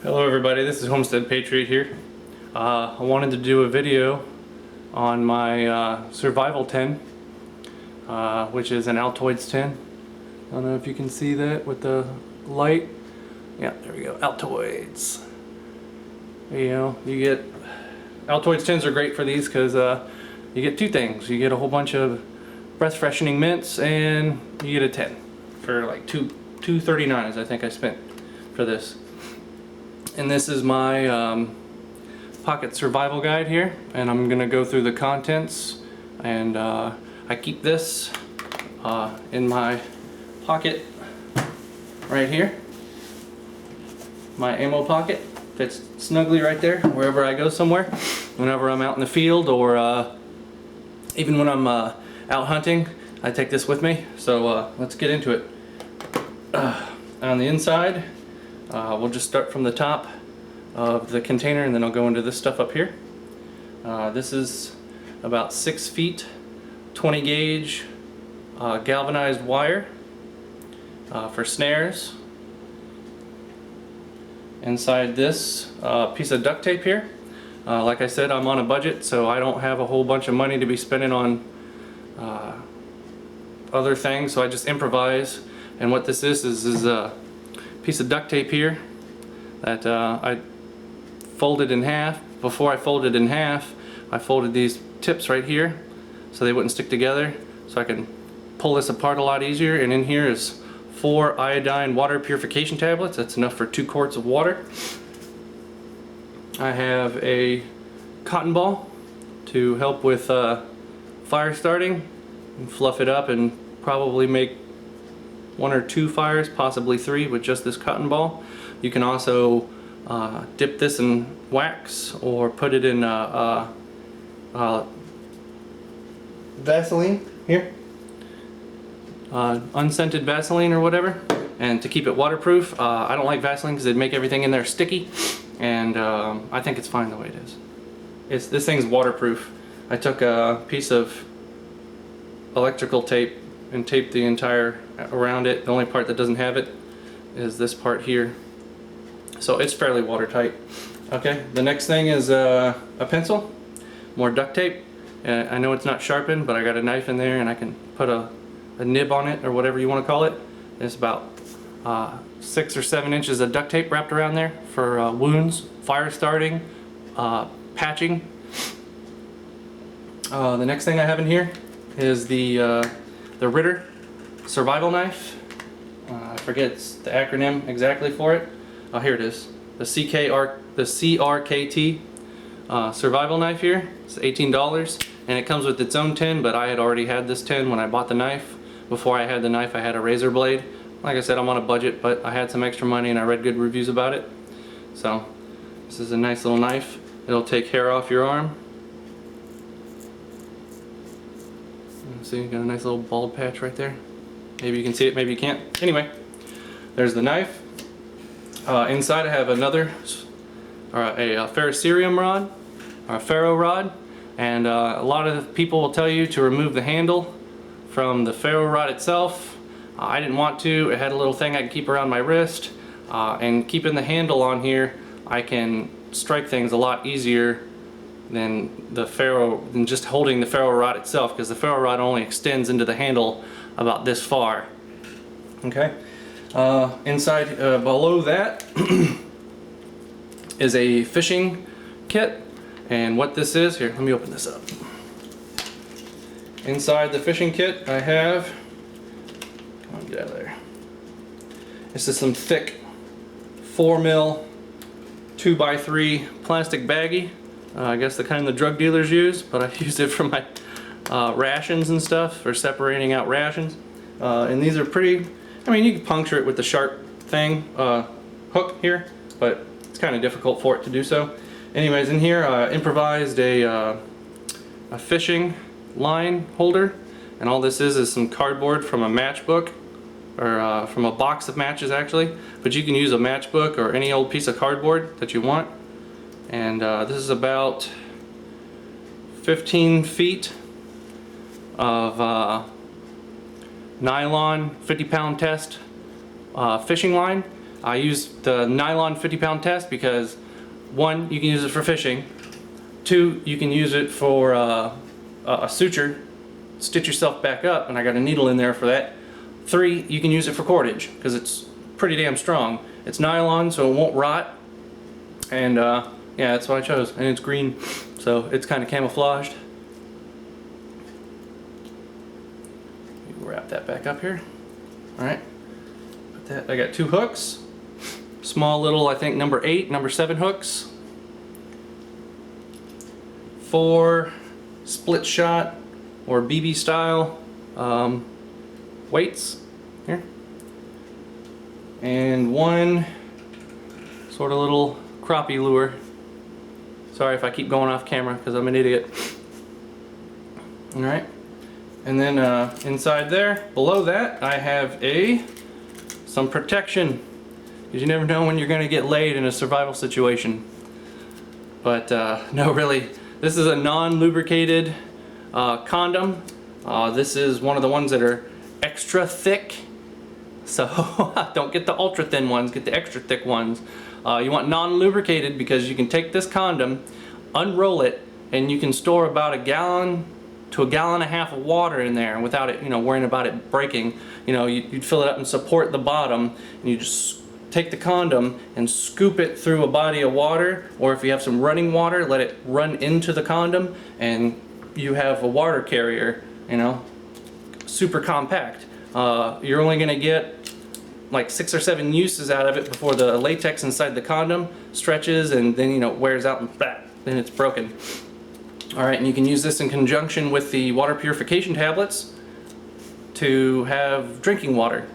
Hello everybody, this is Homestead Patriot here. I wanted to do a video on my Suvival tin, which is an Altoids tin. I don't know if you can see that with the light. Yeah, there we go, Altoids. You know, you get Altoids tins are great for these because you get two things. You get a whole bunch of breath freshening mints, and you get a tin for like $2.39 I think I spent for this. And this is my pocket survival guide here, and I'm gonna go through the contents. And I keep this in my pocket right here. My ammo pocket fits snugly right there wherever I go somewhere, whenever I'm out in the field, or even when I'm out hunting. I take this with me. So let's get into it. On the inside, we'll just start from the top of the container, and then I'll go into this stuff up here. This is about 6 feet, 20 gauge galvanized wire for snares. Inside this piece of duct tape here. Like I said, I'm on a budget, so I don't have a whole bunch of money to be spending on other things, so I just improvise. And what this is a piece of duct tape here that I folded in half. Before I folded in half, I folded these tips right here so they wouldn't stick together, so I can pull this apart a lot easier. And in here is 4 iodine water purification tablets. That's enough for 2 quarts of water. I have a cotton ball to help with fire starting, and fluff it up and probably make 1 or 2 fires, possibly 3, with just this cotton ball. You can also dip this in wax or put it in Vaseline here, unscented Vaseline or whatever, and to keep it waterproof. I don't like Vaseline because it'd make everything in there sticky, and I think it's fine the way it is. This thing's waterproof. I took a piece of electrical tape and taped the entire around it. The only part that doesn't have it is this part here, so it's fairly watertight. Okay, the next thing is a pencil, more duct tape. I know it's not sharpened, but I got a knife in there, and I can put a nib on it, or whatever you want to call it. It's about 6 or 7 inches of duct tape wrapped around there for wounds, fire starting, patching. The next thing I have in here is the Ritter Suvival knife. I forget the acronym exactly for it. Oh, here it is. The CRKT Suvival knife here. It's $18, and it comes with its own tin, but I had already had this tin when I bought the knife. Before I had the knife, I had a razor blade. Like I said, I'm on a budget, but I had some extra money and I read good reviews about it. So this is a nice little knife. It'll take hair off your arm. See, you got a nice little bald patch right there. Maybe you can see it, maybe you can't. Anyway, there's the knife. Inside I have another a ferrocerium rod, or a ferro rod, and a lot of people will tell you to remove the handle from the ferro rod itself. I didn't want to. It had a little thing I could keep around my wrist, and keeping the handle on here, I can strike things a lot easier than just holding the ferro rod itself, because the ferro rod only extends into the handle about this far. Okay. Inside, below that is a fishing kit, and what this is, here, let me open this up. Inside the fishing kit I have, come on, get out of there. This is some thick 4mm 2x3 plastic baggie. I guess the kind the drug dealers use, but I used it for my rations and stuff, for separating out rations. And these are pretty, I mean, you can puncture it with the sharp thing, hook here, but it's kind of difficult for it to do so. Anyways, in here I improvised a fishing line holder, and all this is some cardboard from a matchbook, or from a box of matches actually, but you can use a matchbook or any old piece of cardboard that you want. And this is about 15 feet of nylon 50-pound test fishing line. I used the nylon 50-pound test because 1, you can use it for fishing. 2, you can use it for a suture, stitch yourself back up, and I got a needle in there for that. 3, you can use it for cordage because it's pretty damn strong. It's nylon, so it won't rot. And yeah, that's what I chose. And it's green, so it's kind of camouflaged. Wrap that back up here. All right. Put that. I got 2 hooks. Small little, I think number 8, number 7 hooks. 4 split shot or BB style weights here, and 1 sort of little crappie lure. Sorry if I keep going off camera because I'm an idiot. All right, and then inside there, below that, I have some protection, because you never know when you're going to get laid in a survival situation. But no, really, this is a non-lubricated condom. This is one of the ones that are extra thick, so don't get the ultra thin ones, get the extra thick ones. You want non-lubricated because you can take this condom, unroll it, and you can store about 1 gallon to 1.5 gallons of water in there without it, worrying about it breaking. You'd fill it up and support the bottom, and you just take the condom and scoop it through a body of water, or if you have some running water, let it run into the condom, and you have a water carrier, super compact. You're only going to get like 6 or 7 uses out of it before the latex inside the condom stretches and then wears out and then it's broken. Alright, and you can use this in conjunction with the water purification tablets to have drinking water.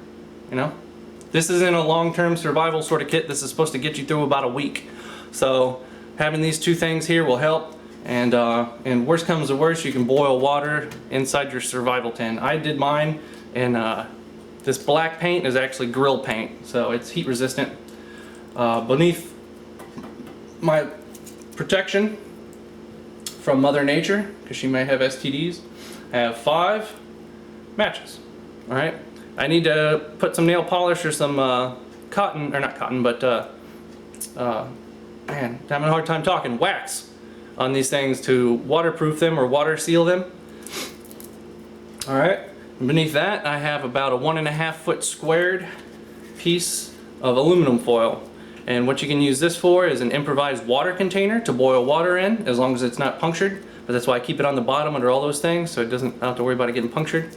This isn't a long-term survival sort of kit. This is supposed to get you through about a week. So having these 2 things here will help. And worst comes to worst, you can boil water inside your survival tin. I did mine, and this black paint is actually grill paint, so it's heat resistant. Beneath my protection from Mother Nature, because she may have STDs, I have 5 matches. All right, I need to put some nail polish or some cotton, or not cotton, but man, having a hard time talking, wax on these things to waterproof them or water seal them. Alright, beneath that I have about a 1.5 foot squared piece of aluminum foil, and what you can use this for is an improvised water container to boil water in, as long as it's not punctured. But that's why I keep it on the bottom under all those things, so I don't have to worry about it getting punctured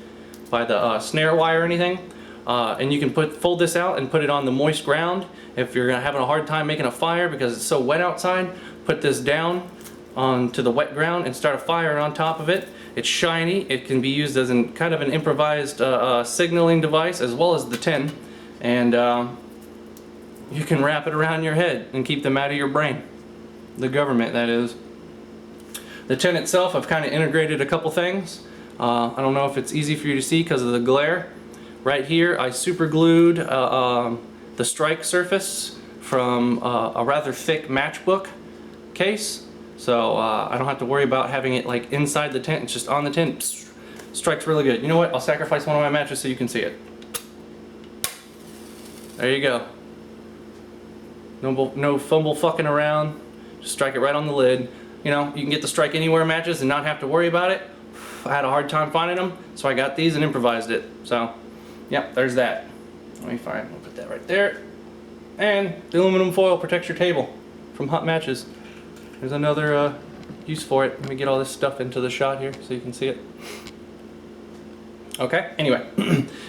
by the snare wire or anything. And you can fold this out and put it on the moist ground. If you're having a hard time making a fire because it's so wet outside, put this down onto the wet ground and start a fire on top of it. It's shiny. It can be used as kind of an improvised signaling device, as well as the tin. And you can wrap it around your head and keep them out of your brain. The government, that is. The tin itself, I've kind of integrated a couple things. I don't know if it's easy for you to see because of the glare. Right here, I super glued the strike surface from a rather thick matchbook case. So I don't have to worry about having it like inside the tent. It's just on the tent. Psst, strikes really good. You know what? I'll sacrifice one of my matches so you can see it. There you go. No fumble fucking around. Just strike it right on the lid. You can get the strike anywhere matches and not have to worry about it. I had a hard time finding them, so I got these and improvised it. So, yep, there's that. Let me find. I'll put that right there. And the aluminum foil protects your table from hot matches. There's another use for it. Let me get all this stuff into the shot here so you can see it. Okay, anyway.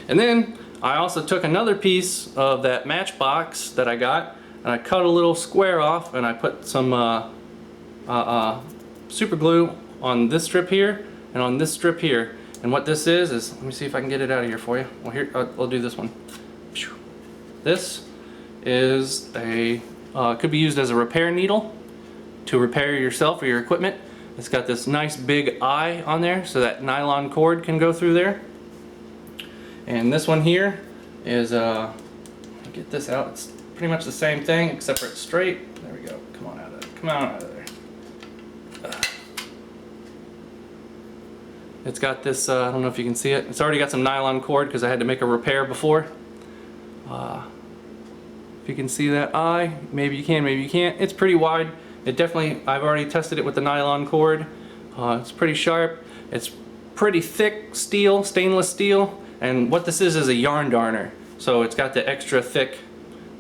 And then I also took another piece of that matchbox that I got, and I cut a little square off, and I put some super glue on this strip here and on this strip here. And what this is, let me see if I can get it out of here for you. Well, here, I'll do this one. This is could be used as a repair needle to repair yourself or your equipment. It's got this nice big eye on there so that nylon cord can go through there. And this one here is, get this out, it's pretty much the same thing except for it's straight. There we go, come on out of there, come on out of there. It's got this, I don't know if you can see it, it's already got some nylon cord because I had to make a repair before. If If you can see that eye, maybe you can, maybe you can't. It's pretty wide. It definitely, I've already tested it with the nylon cord. It's pretty sharp. It's pretty thick steel, stainless steel. And what this is a yarn darner. So it's got the extra thick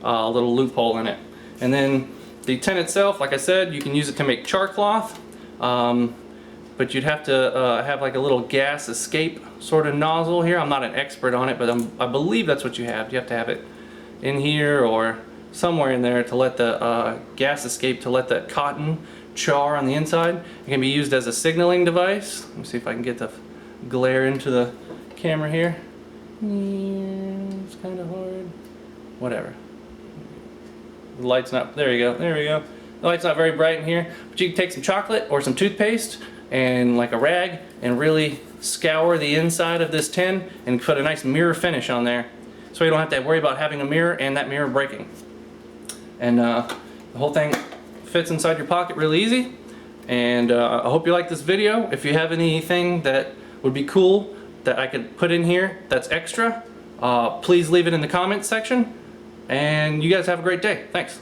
little loophole in it. And then the tin itself, like I said, you can use it to make char cloth. But you'd have to have like a little gas escape sort of nozzle here. I'm not an expert on it, but I believe that's what you have. You have to have it in here or somewhere in there to let the gas escape, to let the cotton char on the inside. It can be used as a signaling device. Let me see if I can get the glare into the camera here. It's kind of hard. Whatever. The light's not, there you go, there we go. The light's not very bright in here, but you can take some chocolate or some toothpaste and like a rag and really scour the inside of this tin and put a nice mirror finish on there, so you don't have to worry about having a mirror and that mirror breaking. And the whole thing fits inside your pocket really easy. And I hope you like this video. If you have anything that would be cool that I could put in here that's extra, please leave it in the comments section. And you guys have a great day. Thanks.